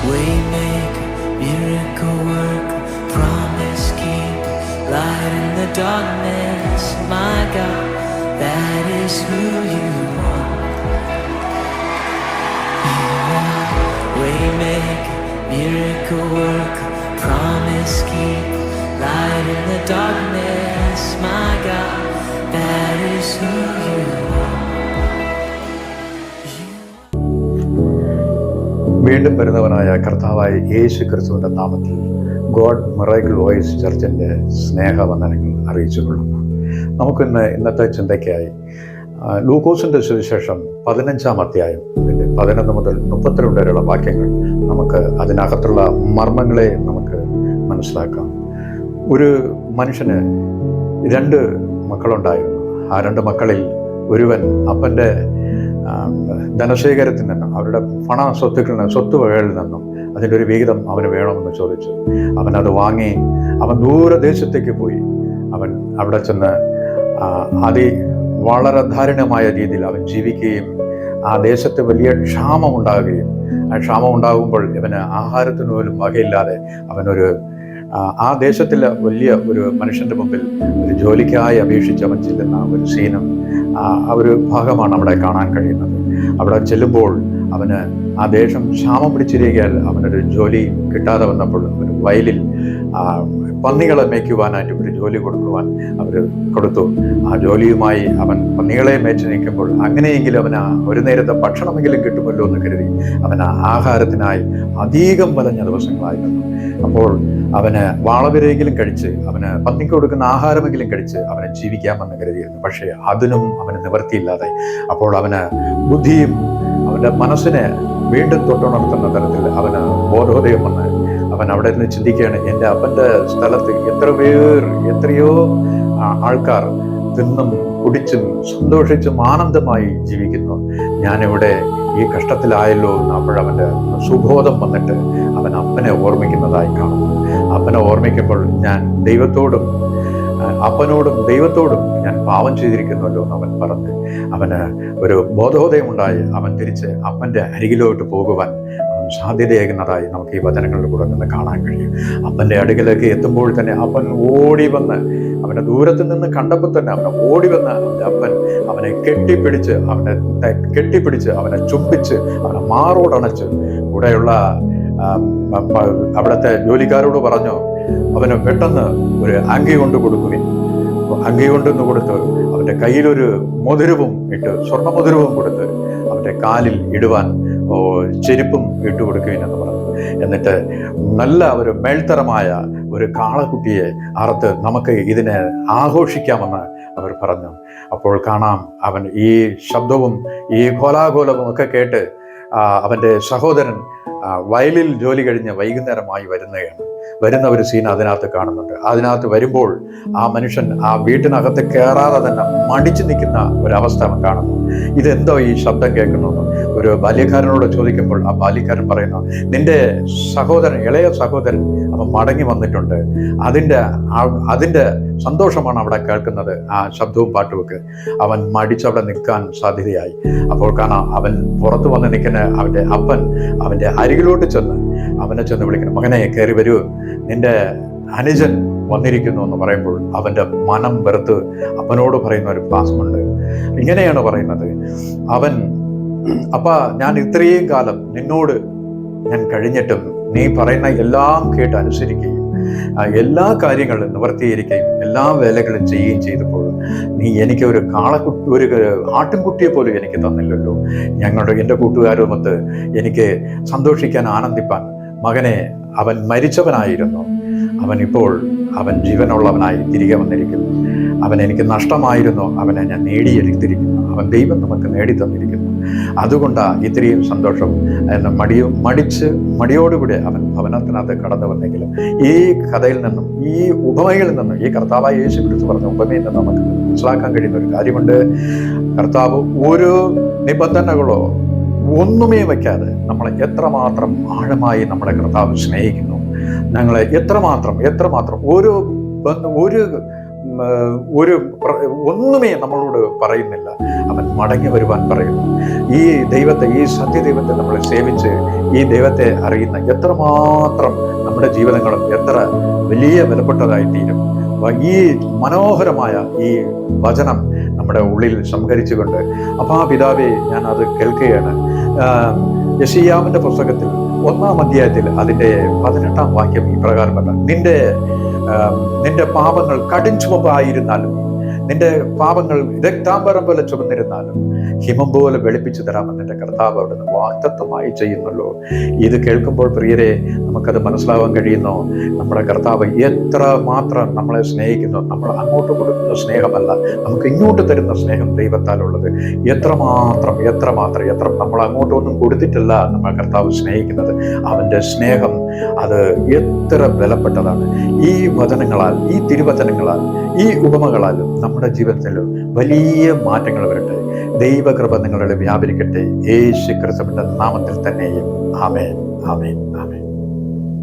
Waymaker, miracle worker, promise keeper, light in the darkness, my God, that is who you are. You are waymaker, miracle worker, promise keeper, light in the darkness, my God, that is who you are. വീണ്ടും വരുന്നവനായ കർത്താവായ യേശു ക്രിസ്തുവിൻ്റെ നാമത്തിൽ God miracle voice ചർച്ചിൻ്റെ സ്നേഹവന്ദനങ്ങൾ അറിയിച്ചുകൊള്ളുന്നു. ഇന്നത്തെ ചിന്തയ്ക്കായി ലൂക്കോസിൻ്റെ സുവിശേഷം 15-ാം അധ്യായം 11 മുതൽ 32 വരെയുള്ള വാക്യങ്ങൾ നമുക്ക് അതിനകത്തുള്ള മർമ്മങ്ങളെ നമുക്ക് മനസ്സിലാക്കാം. ഒരു മനുഷ്യന് 2 മക്കളുണ്ടായിരുന്നു. ആ 2 മക്കളിൽ ഒരുവൻ അപ്പൻ്റെ ധനശേഖരത്തിൽ നിന്നും അവരുടെ സ്വത്തുവകകളിൽ നിന്നും അതിൻ്റെ ഒരു വിഹിതം അവന് വേണമെന്ന് ചോദിച്ചു. അവനത് വാങ്ങി അവൻ ദൂരദേശത്തേക്ക് പോയി. അവൻ അവിടെ ചെന്ന് വളരെ ദാരുണമായ രീതിയിൽ അവൻ ജീവിക്കുകയും ആ ദേശത്ത് വലിയ ക്ഷാമം ഉണ്ടാകുകയും ആ ക്ഷാമം ഉണ്ടാകുമ്പോൾ ഇവന് ആഹാരത്തിന് പോലും വകയില്ലാതെ അവനൊരു ആ ദേശത്തിലെ വലിയ ഒരു മനുഷ്യൻ്റെ മുമ്പിൽ ഒരു ജോലിക്കായി അപേക്ഷിച്ച് അവൻ ചെല്ലുന്ന ഒരു സീനും ആ ഒരു ഭാഗമാണ് അവിടെ കാണാൻ കഴിയുന്നത്. അവിടെ ചെല്ലുമ്പോൾ അവന് ആ ദേശം ക്ഷാമം പിടിച്ചിരിക്കാൻ അവനൊരു ജോലി കിട്ടാതെ വന്നപ്പോൾ ഒരു വയലിൽ പന്നികളെ മേയ്ക്കുവാനായിട്ട് ഒരു ജോലി കൊടുക്കുവാൻ അവർ കൊടുത്തു. ആ ജോലിയുമായി അവൻ പന്നികളെ മേച്ച് നിൽക്കുമ്പോൾ അങ്ങനെയെങ്കിലും അവന് ഒരു നേരത്തെ ഭക്ഷണമെങ്കിലും കിട്ടുമല്ലോ എന്ന് കരുതി അവൻ ആഹാരത്തിനായി അധികം വലഞ്ഞ ദിവസങ്ങളായിരുന്നു. അപ്പോൾ അവന് വാളവിരെങ്കിലും കഴിച്ച് അവന് പന്നിക്ക് കൊടുക്കുന്ന ആഹാരമെങ്കിലും കഴിച്ച് അവനെ ജീവിക്കാമെന്ന് കരുതിയിരുന്നു. പക്ഷേ അതിനും അവന് നിവൃത്തിയില്ലാതെ അപ്പോൾ അവന് ബുദ്ധിയും അവൻ്റെ മനസ്സിനെ വീണ്ടും തൊട്ടുണർത്തുന്ന തരത്തിൽ അവന് ബോധോദയം വന്ന് അവൻ അവിടെ നിന്ന് ചിന്തിക്കുകയാണ്, എൻ്റെ അപ്പൻ്റെ സ്ഥലത്ത് എത്രയോ ആൾക്കാർ തിന്നും കുടിച്ചും സന്തോഷിച്ചും ആനന്ദമായി ജീവിക്കുന്നു, ഞാനിവിടെ ഈ കഷ്ടത്തിലായല്ലോ എന്ന് അപ്പോഴവൻ്റെ സുബോധം വന്നിട്ട് അവൻ അപ്പനെ ഓർമ്മിക്കുന്നതായി കാണുന്നു. അപ്പനെ ഓർമ്മിക്കുമ്പോൾ ഞാൻ അപ്പനോടും ദൈവത്തോടും ഞാൻ പാപം ചെയ്തിരിക്കുന്നുവല്ലോ എന്ന് അവൻ പറഞ്ഞ് അവന് ഒരു ബോധോദയം ഉണ്ടായി. അവൻ തിരിച്ച് അപ്പൻ്റെ അരികിലോട്ട് പോകുവാൻ സാധ്യതയാകുന്നതായി നമുക്ക് ഈ വചനങ്ങളുടെ കൂടെ നിന്ന് കാണാൻ കഴിയും. അപ്പൻ്റെ അടുക്കലേക്ക് എത്തുമ്പോൾ തന്നെ അപ്പൻ ഓടി വന്ന് അവനെ ദൂരത്ത് നിന്ന് കണ്ടപ്പോൾ തന്നെ അവനെ ഓടി വന്ന് അവൻ്റെ അപ്പൻ അവനെ കെട്ടിപ്പിടിച്ച് അവനെ ചുംബിച്ച് അവനെ മാറോടണച്ച് കൂടെയുള്ള അവിടുത്തെ ജോലിക്കാരോട് പറഞ്ഞു, അവന് പെട്ടെന്ന് ഒരു അങ്കി കൊണ്ട് കൊടുക്കുകയും അങ്കി കൊണ്ടൊന്ന് കൊടുത്ത് അവൻ്റെ കയ്യിലൊരു മോതിരവും ഇട്ട് സ്വർണ്ണമോതിരവും കൊടുത്ത് അവൻ്റെ കാലിൽ ഇടുവാൻ ചെരുപ്പും ഇട്ട് കൊടുക്കുകയും എന്ന് പറഞ്ഞു. എന്നിട്ട് നല്ല ഒരു മേൽത്തരമായ ഒരു കാളക്കുട്ടിയെ അറുത്ത് നമുക്ക് ഇതിനെ ആഘോഷിക്കാമെന്ന് അവർ പറഞ്ഞു. അപ്പോൾ കാണാം അവൻ ഈ ശബ്ദവും ഈ കോലാഹലവും ഒക്കെ കേട്ട് അവൻ്റെ സഹോദരൻ വയലിൽ ജോലി കഴിഞ്ഞ് വൈകുന്നേരമായി വരുന്ന ഒരു സീൻ അതിനകത്ത് കാണുന്നുണ്ട്. അതിനകത്ത് വരുമ്പോൾ ആ മനുഷ്യൻ ആ വീട്ടിനകത്ത് കയറാതെ തന്നെ മടിച്ചു നിൽക്കുന്ന ഒരവസ്ഥ അവൻ കാണുന്നു. ഇതെന്തോ ഈ ശബ്ദം കേൾക്കുന്നു ഒരു ബാല്യക്കാരനോട് ചോദിക്കുമ്പോൾ ആ ബാല്യക്കാരൻ പറയുന്നു, നിന്റെ ഇളയ സഹോദരൻ അവൻ മടങ്ങി വന്നിട്ടുണ്ട്, അതിൻ്റെ സന്തോഷമാണ് അവിടെ കേൾക്കുന്നത്, ആ ശബ്ദവും പാട്ടുമൊക്കെ. അവൻ മടിച്ചവിടെ നിൽക്കാൻ സാധ്യതയായി. അപ്പോൾ കാണാം അവൻ പുറത്തു വന്ന് നിൽക്കുന്ന അവൻ്റെ അപ്പൻ അവൻ്റെ അരികിലോട്ട് അവനെ ചെന്ന് വിളിക്കണം, മകനെ കയറി വരൂ, നിന്റെ അനുജൻ വന്നിരിക്കുന്നു എന്ന് പറയുമ്പോൾ അവൻ്റെ മനം വെറുത്ത് അപ്പനോട് പറയുന്ന ഒരു ഭാസമുണ്ട്. ഇങ്ങനെയാണ് പറയുന്നത്, അപ്പാ ഞാൻ ഇത്രയും കാലം നിന്നോട് ഞാൻ കഴിഞ്ഞിട്ടും നീ പറയുന്ന എല്ലാം കേട്ട് അനുസരിക്കുകയും എല്ലാ കാര്യങ്ങളും നിവർത്തിയിരിക്കുകയും എല്ലാ വേലകളും ചെയ്യുകയും ചെയ്തപ്പോൾ നീ എനിക്ക് ഒരു ആട്ടിൻകുട്ടിയെ പോലും എനിക്ക് തന്നില്ലല്ലോ. എൻ്റെ കൂട്ടുകാരുമൊത്ത് എനിക്ക് സന്തോഷിക്കാൻ ആനന്ദിപ്പാൻ മകനെ അവൻ മരിച്ചവനായിരുന്നു, അവൻ ജീവനുള്ളവനായി തിരികെ വന്നിരിക്കുന്നു. അവൻ എനിക്ക് നഷ്ടമായിരുന്നു, അവനെ ഞാൻ നേടിയെടുത്തിരിക്കുന്നു. അവൻ ദൈവം നമുക്ക് നേടിത്തന്നിരിക്കുന്നു. അതുകൊണ്ടാണ് ഇത്രയും സന്തോഷം എന്ന് മടിയോടുകൂടി അവൻ ഭവനത്തിനകത്ത് കടന്നു വന്നെങ്കിലും ഈ കഥയിൽ നിന്നും ഈ ഉപമയിൽ നിന്നും ഈ കർത്താവായ യേശു ക്രിസ്തു പറഞ്ഞ ഉപമയിൽ നിന്ന് നമുക്ക് മനസ്സിലാക്കാൻ കഴിയുന്ന ഒരു കാര്യമുണ്ട്. കർത്താവ് ഓരോ നിബന്ധനകളോ ഒന്നുമേ വയ്ക്കാതെ നമ്മളെ എത്രമാത്രം ആഴമായി നമ്മുടെ കർത്താവ് സ്നേഹിക്കുന്നു, ഞങ്ങളെ എത്രമാത്രം ഒരു ഒന്നുമേ നമ്മളോട് പറയുന്നില്ല. അവൻ മടങ്ങി വരുവാൻ പറയുന്നു. ഈ ദൈവത്തെ, ഈ സത്യദൈവത്തെ നമ്മൾ സേവിച്ച് ഈ ദൈവത്തെ അറിയുന്ന എത്രമാത്രം നമ്മുടെ ജീവിതങ്ങളും എത്ര വലിയ വിലപ്പെട്ടതായി തീരും. ഈ മനോഹരമായ ഈ വചനം നമ്മുടെ ഉള്ളിൽ സംഹരിച്ചുകൊണ്ട് അപ്പാ പിതാവേ, ഞാൻ അത് കേൾക്കുകയാണ്. യെശയ്യാവിന്റെ പുസ്തകത്തിൽ 1-ാം അധ്യായത്തിൽ അതിൻ്റെ 18-ാം വാക്യം ഇപ്രകാരമല്ല: നിന്റെ പാപങ്ങൾ കടും ചുവപ്പായിരുന്നാലും, നിന്റെ പാപങ്ങൾ രക്താംബരം പോലെ ചുവന്നിരുന്നാലും ഹിമം പോലെ വെളുപ്പിച്ചു തരാമെന്ന് എൻ്റെ കർത്താവ് അവിടുന്ന് വാഗ്ദത്തമായി ചെയ്യുന്നല്ലോ. ഇത് കേൾക്കുമ്പോൾ പ്രിയരെ, നമുക്കത് മനസ്സിലാവാൻ കഴിയുന്നു. നമ്മുടെ കർത്താവ് എത്ര മാത്രം നമ്മളെ സ്നേഹിക്കുന്നു. നമ്മൾ അങ്ങോട്ട് കൊടുക്കുന്ന സ്നേഹമല്ല, നമുക്ക് ഇങ്ങോട്ട് തരുന്ന സ്നേഹം ദൈവത്താലുള്ളത് എത്രമാത്രം നമ്മൾ അങ്ങോട്ടൊന്നും കൊടുത്തിട്ടല്ല നമ്മുടെ കർത്താവ് സ്നേഹിക്കുന്നത്. അവൻ്റെ സ്നേഹം അത് എത്ര ബലപ്പെട്ടതാണ്. ഈ വചനങ്ങളാൽ, ഈ തിരുവചനങ്ങളാൽ, ഈ ഉപമകളാലും നമ്മുടെ ജീവിതത്തിൽ വലിയ മാറ്റങ്ങൾ വരട്ടെ. ദൈവകൃപ നിങ്ങളുടെ വ്യാപരിക്കട്ടെ. യേശു ക്രിസ്തുവിന്റെ നാമത്തിൽ തന്നെയും. ആമേൻ, ആമേൻ, ആമേൻ.